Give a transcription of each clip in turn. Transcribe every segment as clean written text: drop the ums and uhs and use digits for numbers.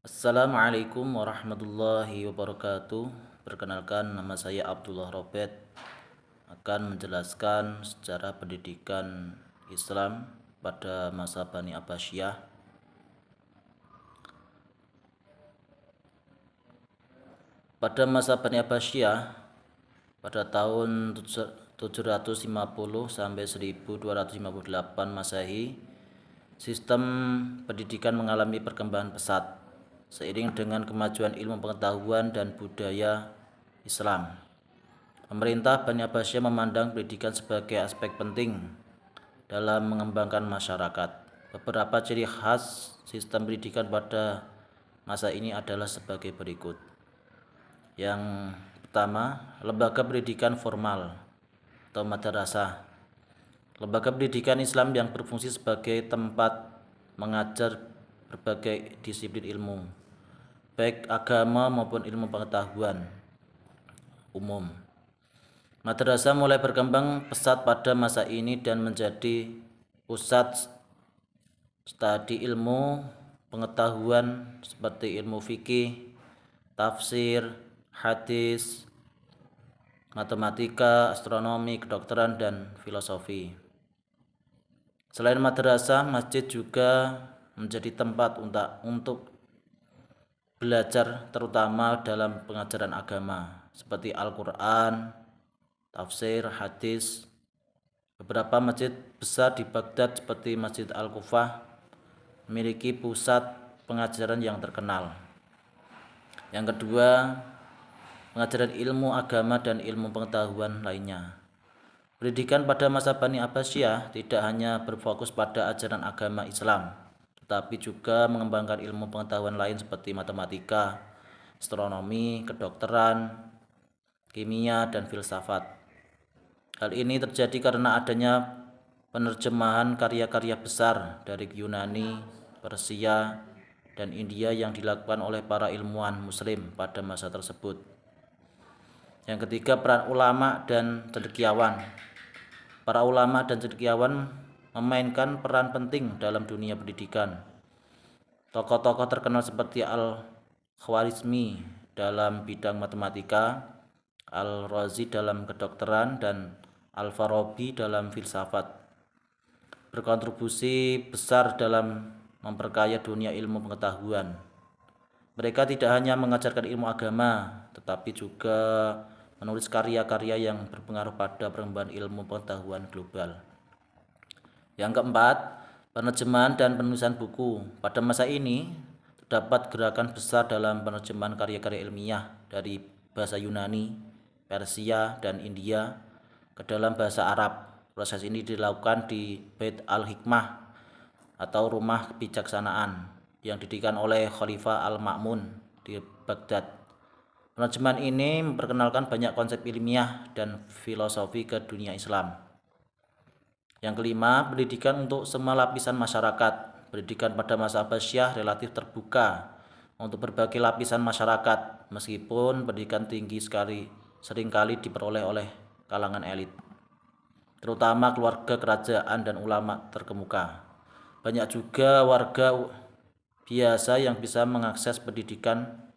Assalamualaikum warahmatullahi wabarakatuh. Perkenalkan, nama saya Abdullah Robert, akan menjelaskan sejarah pendidikan Islam pada masa Bani Abbasiyah. Pada masa Bani Abbasiyah pada tahun 750 sampai 1258 Masehi, sistem pendidikan mengalami perkembangan pesat seiring dengan kemajuan ilmu pengetahuan dan budaya Islam. Pemerintah Bani Abbasiyah memandang pendidikan sebagai aspek penting dalam mengembangkan masyarakat. Beberapa ciri khas sistem pendidikan pada masa ini adalah sebagai berikut. Yang pertama, lembaga pendidikan formal atau madrasah. Lembaga pendidikan Islam yang berfungsi sebagai tempat mengajar berbagai disiplin ilmu, baik agama maupun ilmu pengetahuan umum. Madrasah mulai berkembang pesat pada masa ini dan menjadi pusat studi ilmu pengetahuan seperti ilmu fikih, tafsir, hadis, matematika, astronomi, kedokteran, dan filosofi. Selain madrasah, masjid juga menjadi tempat untuk belajar, terutama dalam pengajaran agama seperti Al-Quran, tafsir, hadis. Beberapa masjid besar di Baghdad seperti Masjid Al-Kufah memiliki pusat pengajaran yang terkenal. Yang kedua, pengajaran ilmu agama dan ilmu pengetahuan lainnya. Pendidikan pada masa Bani Abbasiyah tidak hanya berfokus pada ajaran agama Islam, tetapi juga mengembangkan ilmu pengetahuan lain seperti matematika, astronomi, kedokteran, kimia, dan filsafat. Hal ini terjadi karena adanya penerjemahan karya-karya besar dari Yunani, Persia, dan India yang dilakukan oleh para ilmuwan Muslim pada masa tersebut. Yang ketiga, peran ulama dan cendekiawan. Para ulama dan cendekiawan memainkan peran penting dalam dunia pendidikan. Tokoh-tokoh terkenal seperti Al-Khwarizmi dalam bidang matematika, Al-Razi dalam kedokteran, dan Al-Farabi dalam filsafat berkontribusi besar dalam memperkaya dunia ilmu pengetahuan. Mereka tidak hanya mengajarkan ilmu agama, tetapi juga menulis karya-karya yang berpengaruh pada perkembangan ilmu pengetahuan global. Yang keempat, penerjemahan dan penulisan buku. Pada masa ini, terdapat gerakan besar dalam penerjemahan karya-karya ilmiah dari bahasa Yunani, Persia, dan India ke dalam bahasa Arab. Proses ini dilakukan di Bait Al-Hikmah atau rumah kebijaksanaan yang didirikan oleh Khalifah Al-Ma'mun di Baghdad. Penerjemahan ini memperkenalkan banyak konsep ilmiah dan filosofi ke dunia Islam. Yang kelima, pendidikan untuk semua lapisan masyarakat. Pendidikan pada masa Abbasiyah relatif terbuka untuk berbagai lapisan masyarakat, meskipun pendidikan tinggi seringkali diperoleh oleh kalangan elit, terutama keluarga kerajaan dan ulama terkemuka. Banyak juga warga biasa yang bisa mengakses pendidikan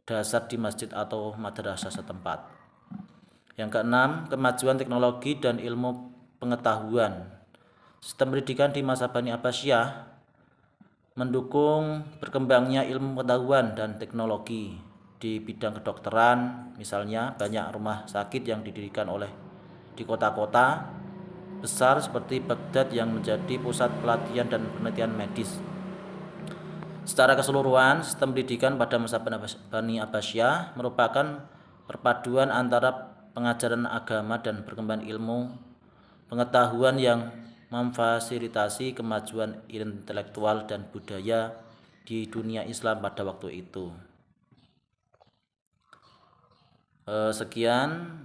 dasar di masjid atau madrasah setempat. Yang keenam, kemajuan teknologi dan ilmu pengetahuan. Sistem pendidikan di masa Bani Abbasiyah mendukung berkembangnya ilmu pengetahuan dan teknologi di bidang kedokteran. Misalnya, banyak rumah sakit yang didirikan di kota-kota besar seperti Baghdad yang menjadi pusat pelatihan dan penelitian medis. Secara keseluruhan, sistem pendidikan pada masa Bani Abbasiyah merupakan perpaduan antara pengajaran agama dan perkembangan ilmu pengetahuan yang memfasilitasi kemajuan intelektual dan budaya di dunia Islam pada waktu itu. Sekian